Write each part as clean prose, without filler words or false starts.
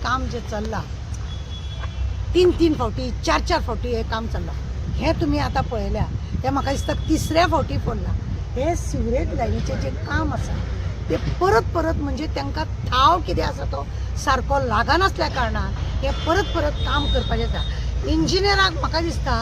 काम जे चल्लां 3 फावटी 4 फावटी हे काम चल्लां हे तुम्ही आता पळयल्या हे म्हाका दिसता 3ऱ्या फावटी पडलां हे सिवरेज लायनीचे जे काम आसा ते परत परत म्हणजे तांकां थाव कितें आसा तो सारको लागनासल्या कारणान हे परत परत काम करपाचें आसा इंजिनियराक म्हाका दिसता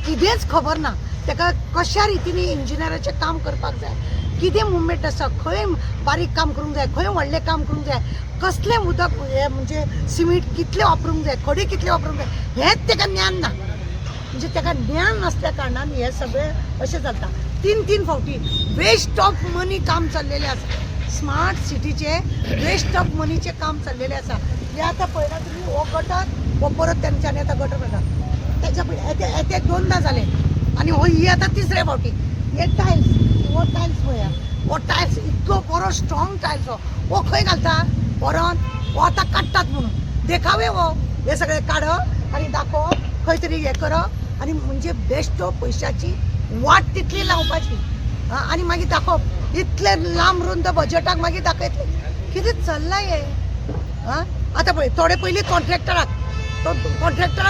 कितेंच खबर ना ताका कशा रितीन इंजिनियराचें काम करपाक जाय कितें मुवमेंट आसा खंय बारीक काम करूंक जाय खंय व्हडलें काम करूंक जाय कसलें उदक हे म्हणजे सिमीट कितलें वापरूंक जाय खडे कितले वापरूंक जाय हेंच ताका ज्ञान ना म्हणजे ताका ज्ञान नासल्या कारणान हे सगळें अशें जाता 3 फावटी वेस्ट ऑफ मनी काम चाललेलें आसा स्मार्ट सिटीचे वेस्ट ऑफ मनीचे काम चाललेले आसा हे आतां पळयला तुमी हो गटर हो परत तेंच्यांनी आतां गटर करतात तेच्या पयलीं येते 2दा जाले आनी हो ही आतां 3ऱ्या फावटी हे टायल्स हो टायल्स पळया हो टायल्स इतलो बरो स्ट्रॉंग टायल्स हो खंय घालता परत हो आतां काडटात म्हणून देखावे हो हे सगळे काडप आनी दाखोवप खंय तरी हे करप आनी म्हणजे बेश्ट पयशाची वाट तितली लावपाची आनी मागीर दाखोवप इतले लांब रुंद बजेटाक मागीर दाखयतले कितें चल्लां हे आतां पळय थोडे पयलीं कॉन्ट्रॅक्टराक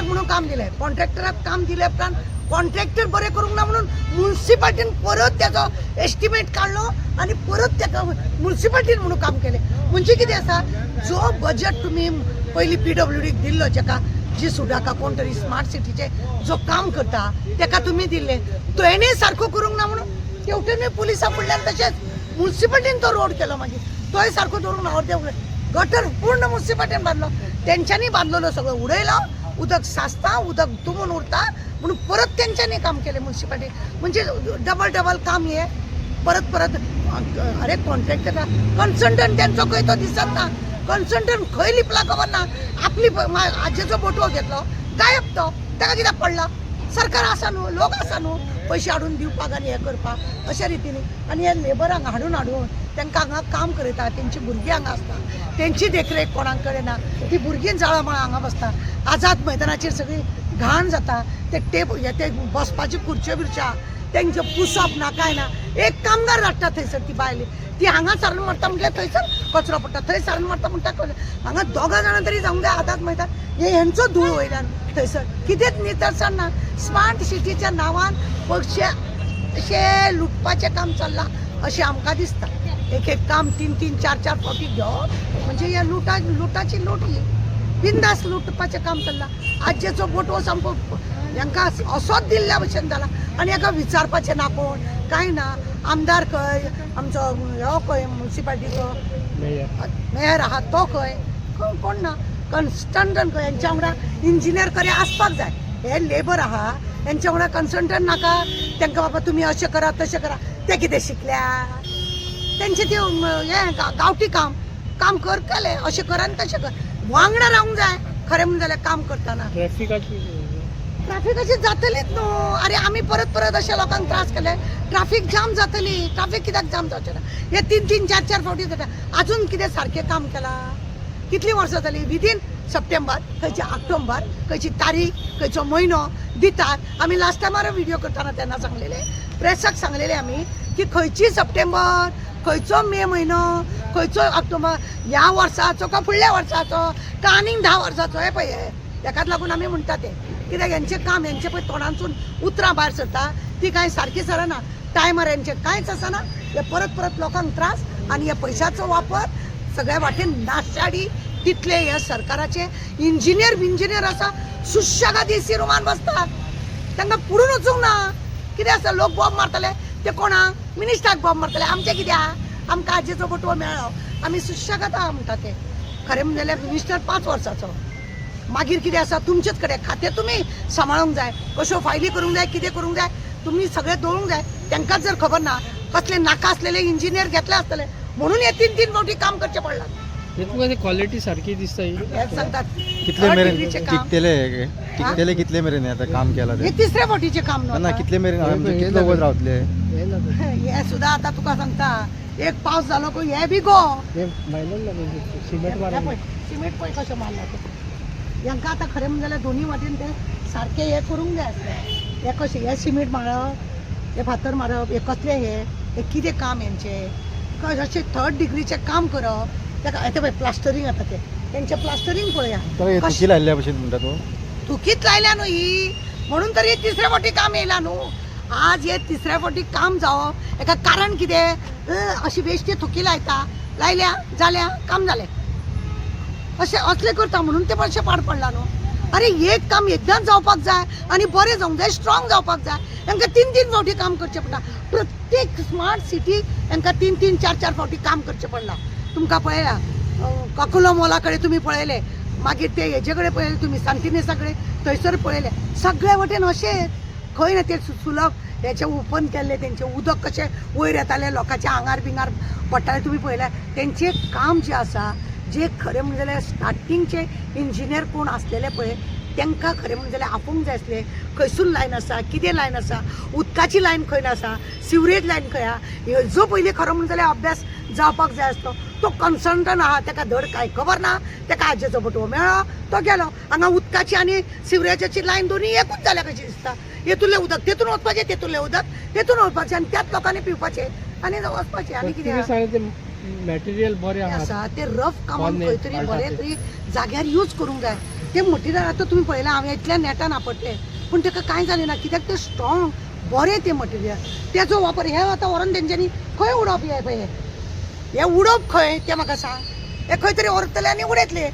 म्हणून काम दिलें कॉन्ट्रॅक्टराक काम दिले उपरांत कॉन्ट्रॅक्टर बरें करूंक ना म्हणून म्युन्सिपाल्टीन परत त्याचो एस्टिमेट काडलो आनी परत ताका म्युन्सिपाल्टीन म्हणून काम केलें म्हणजे कितें आसा जो बजेट तुमी पयलीं PWDक दिल्लो जेका जी सुडाका कोण तरी स्मार्ट सिटीचे जो काम करता ताका तुमी दिल्ले तुवेंय सारको करूंक ना म्हणून तेवटेनूय पुलिसां फुडल्यान तशेंच म्युन्सिपाल्टीन तो रोड केलो मागीर तोय सारको दवरूंक ना अर्दे गटर पूर्ण म्युन्सिपाल्टीन बांदलो तेंच्यांनी बांदलेलो सगळो उडयलो उदक साचता उदक तुंबून उरता म्हणून परत तेंच्यांनी काम केलें म्युन्सिपाल्टी म्हणजे डबल काम हे परत परत अरे कॉन्ट्रॅक्टर कन्सल्टंट तेंचो खंय तो दिसत ना कन्सल्टंट खंय लिपला खबर ना आपली आजेचो बोटवो घेतलो गायब तो ताका कित्याक पडला सरकार आसा न्हू लोक आसा न्हू पयशे हाडून दिवपाक आनी हे करपाक अशा रितीन आनी हे लेबरांक हाडून तांकां हांगा काम करयता तेंची भुरगीं हांगा आसता तेंची देखरेख कोणाक कळना ती भुरगीं जाळा म्हण हांगा बसता आझाद मैदानाचेर सगळी घाण जाता ते ते बसपाच्यो खुर्च्यो बिरच्यो तेंचे पुसप ना काय ना एक कामगार धाडटा थंयसर ती बायली ती हांगा सारून मारता म्हटल्यार थंयसर कचरो पडटा थंय सारून मारता म्हणटा हांगा 2 जाणां तरी जावंक जाय आझाद मैदान हे हेंचो धूळ वयल्यान थंयसर कितेंच नितळसाण ना स्मार्ट सिटीच्या नांवान पक्षे अशें लुटपाचें काम चल्लां अशें आमकां दिसता एक काम 3 4 फावटी घेवप म्हणजे हे लुटाची लूट ही बिंदास लुटपाचें काम चल्लां आजेचो बोटवो सामको हांकां असोच दिल्ल्या भशेन जाला आनी हाका विचारपाचें ना कोण कांय ना आमदार खंय आमचो हो खंय म्युन्सिपाल्टीचो मेयर आहा तो खंय कोण ना कन्सल्टंट खंय हेंच्या वांगडा इंजिनियर खरें आसपाक जाय हे लेबर आहा हेंच्या वांगडा कन्सल्टंट नाका तांकां बाबा तुमी अशें करा तशें करा ते कितें शिकल्या तेंचे ते हे गांवठी काम कर केलें अशें कर आनी तशें कर वांगडा रावंक जाय खरें म्हणून जाल्यार काम करतना ट्राफिकाची जातलीच न्हू अरे आमी परत अशा लोकांक त्रास केले ट्राफिक जाम जातली ट्राफिक कित्याक जाम जावचें ना हे 3 4 फावटी जाता अजून कितें सारकें काम केलां कितलीं वर्सां जालीं विदीन सप्टेंबर खंयचे ऑक्टोबर खंयची तारीख खंयचो म्हयनो दितात आमी लास्ट टायमार व्हिडिओ करतना तेन्ना सांगलेले प्रेसाक सांगलेले आमी की खंयची सप्टेंबर खंयचो मे म्हयनो खंयचो ऑक्टोबर ह्या वर्साचो का फुडल्या वर्साचो का आनीक 10 वर्साचो हे पळय ताकाच लागून आमी म्हणटा ते कित्याक हेंचें काम हेंचे पळय तोंडांसून उतरां भायर सरता ती कांय सारकी सरना टायमार हेंचें कांयच आसना हे परत लोकांक त्रास आनी ह्या पयशांचो वापर सगळ्या वाटेन नाशाडी तितले ह्या सरकाराचे इंजिनियर आसा सुशेगाद एसी रुमान बसतात तांकां पुढून वचूंक ना कितें आसा लोक बॉम्ब मारतले ते कोणाक मिनिस्टराक बॉम्ब मारतले आमचें कित्याक आमकां आजेचो बोटवो मेळ्ळो आमी सुशेगाद आहा म्हणटा ते खरें म्हणजे जाल्यार मिनिस्टर 5 वर्साचो मागीर कितें आसा तुमचेच कडेन खातें तुमी सांबाळूंक जाय कश्यो फायली करूंक जाय कितें करूंक जाय तुमी सगळें दवरूंक जाय तांकांच जर खबर ना कसले नाका आसलेले इंजिनियर घेतले आसतले म्हणून हे 3 फावटी काम करचें पडलां हे तुका ती क्वालिटी सारकी दिसता ही हेच सांगतात कितले मेरेन टिकतले कितले मेरेन आता काम केला हे 3ऱ्या फावटीचे काम ना कितले मेरेन आमचे कितले वगत रावतले हे सुद्धा आता तुका सांगता एक पावस जालो पळय हे बी गो सिमेंट पळय कशें मारला ते हांकां आतां खरें म्हणजे जाल्यार दोनी वाटेन ते सारके हे करूंक जाय आसलें हे कशें हे सिमेंट मारप हे फातर मारप हे कसले हे कितें काम हेंचें अशें 3rd डिग्रीचें काम करप ताका येते पळय प्लास्टरींग आतां त्यांचे प्लास्टरिंग पळया तर हे तुकी लायल्या भशेन म्हणटा तो चुकीत लायल्या न्हू ही, म्हणून तर हे तिसऱ्या फावटी काम येयला न्हू. आज हे तिसऱ्या फावटी काम जावप हेका कारण कितें? अशी बेश्टी थुकी लायल्या जाल्या काम जालें अशें असले करता म्हणून ते मातशें पाड पडला न्हू. अरे एक काम एकदांच जावपाक जाय आनी बरें जावंक जाय, स्ट्रॉंग जावपाक जाय. तांकां 3-3 फावटी काम करचें पडटा. प्रत्येक स्मार्ट सिटी तांकां 3-3, 4-4 फावटी काम करचें पडलां. तुमकां पळयला काकुलो मोला कडेन तुमी पळयले, मागीर ते हेजे कडेन पळयले तुमी सांतिनेसा कडेन, थंयसर पळयले. सगळे वटेन अशें खंय ना ते सुलभ हेचे ओपन केल्ले, तेंचे उदक कशें वयर येतालें, लोकांच्या आंगार बिंगार पडटालें. तुमी पळयलें तेंचें काम जें आसा, जे खरें म्हणजे जाल्यार स्टार्टिंगचे इंजिनियर कोण आसलेले पळय तांकां खरें म्हणजे जाल्यार आपोवंक जाय आसलें खंयसून लायन आसा, कितें लायन आसा, उदकाची लायन खंय आसा, सिवरेज लायन खंय आहा, हेजो पयलीं खरो म्हणजे जाल्यार अभ्यास जावपाक जाय आसलो. तो कन्सल्टंट आहा ताका धड कांय खबर ना, ताका आजेचो बटवो मेळ्ळो, तो गेलो. हांगा उदकाची आनी सिवरेजाची लायन दोनी एकूच जाल्या कशी दिसता. हेतूंतलें उदक तेतून वचपाचें, तेतूंतलें उदक तेतून वचपाचें आनी त्याच लोकांनी पिवपाचें आनी वचपाचें. आनी कितें मॅटेरियल बरें आसा ते रफ कामाक खंय तरी बरें तरी जाग्यार यूज करूंक जाय. ते मटेरियल आतां तुमी पळयलां हांवें इतल्या नेटान आपटले पूण ताका कांय जालें ना. कित्याक ते स्ट्रॉंग बरें ते मटेरियल, तेजो वापर हे आतां व्हरून तेंच्यांनी खंय उडोवप हे पळय, हे उडोवप खंय तें म्हाका सांग. हे खंय तरी व्हरतले आनी उडयतले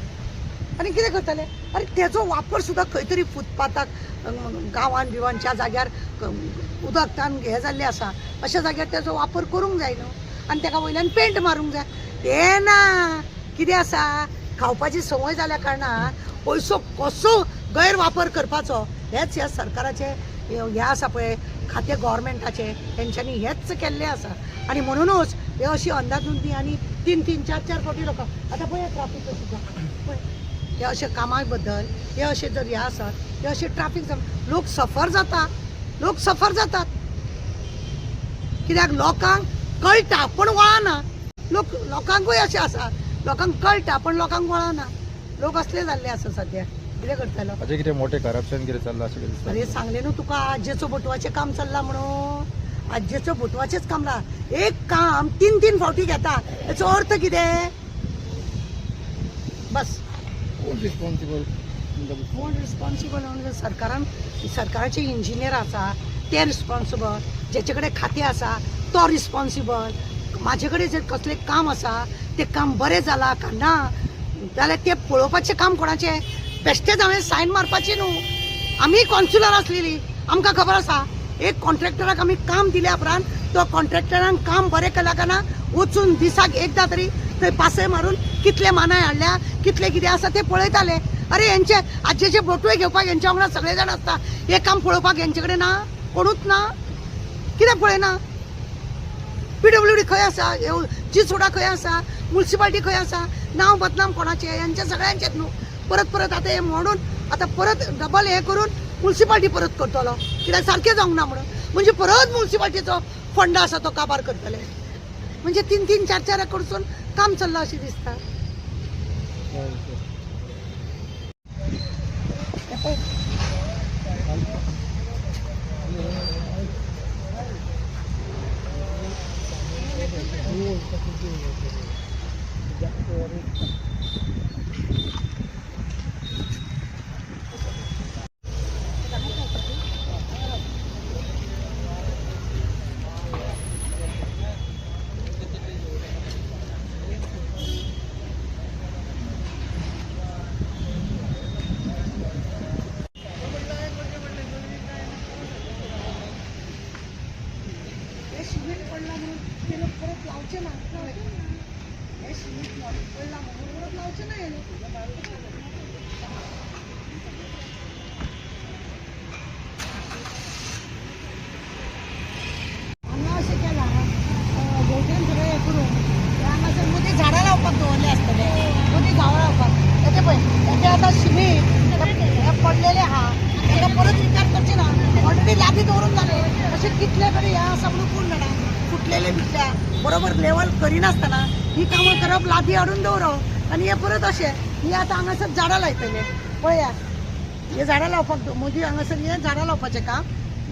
आनी कितें करतले? अरे तेजो वापर सुद्दां खंय तरी फुटपाथाक गांवान बिवान ज्या जाग्यार उदक तान हे जाल्लें आसा अशा जाग्यार तेजो वापर करूंक जाय न्हू. आनी ताका वयल्यान पेंट मारूंक जाय. ते ना, कितें आसा खावपाची संवय जाल्या कारणान पयसो कसो गैरवापर करपाचो हेच ह्या सरकाराचे हे आसा पळय खातें गव्हर्मेंटाचे, तेंच्यांनी हेच केल्लें आसा. आनी म्हणूनच हे अशी अंधाधुंदी आनी 3-3, 4-4 फावटी लोकां आतां पळय ट्राफीक सुद्दां पळय हे अशे कामा बद्दल हे अशे जर हे आसात हे अशे ट्राफीक जावन लोक सफर जातात. कित्याक लोकांक कळटा पण वळना. लोकांकूय अशें आसा, लोकांक कळटा पण लोकांक वळना. लोक असले जाल्ले आसा सद्या. कितें करतलो? अजय कितें मोठे करप्शन कितें चल्लां अशें कितें दिसता? अरे सांगले न्हू तुका, आज्जेचो बटवाचें काम चल्लां म्हणून. आज्जेचो बटवाचेंच काम ना. एक काम 3-3 फावटी घेता हेचो अर्थ कितें? बस कोण रिस्पॉन्सिबल म्हणून सरकाराचे इंजिनियर आसा ते रिस्पॉन्सिबल, जेचे कडेन खातें आसा तो रिस्पॉन्सिबल. म्हाजे कडेन जर कसलें काम आसा तें काम बरें जालां काय ना जाल्यार तें पळोवपाचें काम कोणाचें? बेश्टेच हांवें सायन मारपाची न्हू. आमी कॉन्सुलर आसलेली, आमकां खबर आसा एक कॉन्ट्रॅक्टराक आमी काम दिल्या उपरांत तो कॉन्ट्रॅक्टरान काम बरें केलां काय ना वचून दिसाक एकदां तरी थंय पासय मारून कितले मानाय हाडल्या, कितले कितें आसा तें पळयताले. अरे हेंचे आज्जेचे बटूय घेवपाक हेंच्या वांगडा सगळे जाण आसता, हे काम पळोवपाक हेंचे कडेन ना, कोणूच ना. कित्याक पळयना? PWD खंय आसा, जिसोडा खंय आसा, म्युन्सिपाल्टी खंय आसा, नांव बदनाम कोणाचें? हेंचे सगळ्यांचेच न्हू. परत आतां हे म्हणून आतां परत डबल हे करून म्युन्सिपाल्टी परत करतलो, कित्याक सारकें जावंक ना म्हणून. म्हणजे परत म्युन्सिपाल्टीचो फंड आसा तो काबार करतले. म्हणजे 3-3, 4-4 कडसून काम चल्लां अशें दिसता. सिमेंट पडला म्हणून ते लोक परत लावचे ना. हे सिमेंट पडला म्हणून परत लावचे ना हे लोक. हांगा अशें केलां भोंवतणी सगळें हें करून हांगासर मदीं झाडां लावपाक दवरले आसतले, मदीं झाडां लावपाक. येते पळय येते आतां सिमेंट हे पडलेले आहा ताका परत रिपेर करचे ना, ऑलरेडी लादी दवरून जाले. अशें कितले कडेन हें आसा म्हणून कोण जाणा फुटलेले बिटल्या बरोबर लेवल करिनासतना ही कामां करप, लादी हाडून दवरप आनी हे परत अशें. ही आतां हांगासर झाडां लायतले पळया, हे झाडां लावपाक मदीं हांगासर हे झाडां लावपाचें काम.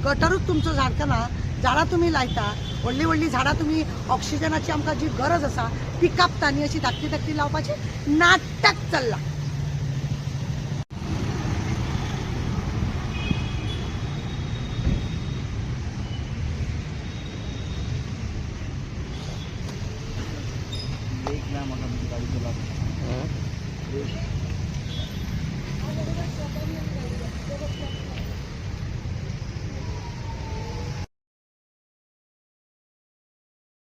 गटरूच तुमचो झाडका ना झाडां तुम्ही लायता, व्हडली व्हडली झाडां तुम्ही ऑक्सिजनाची आमकां जी गरज आसा ती कापता आनी अशी धाकटी धाकटी लावपाची नाटक चल्ला. हा.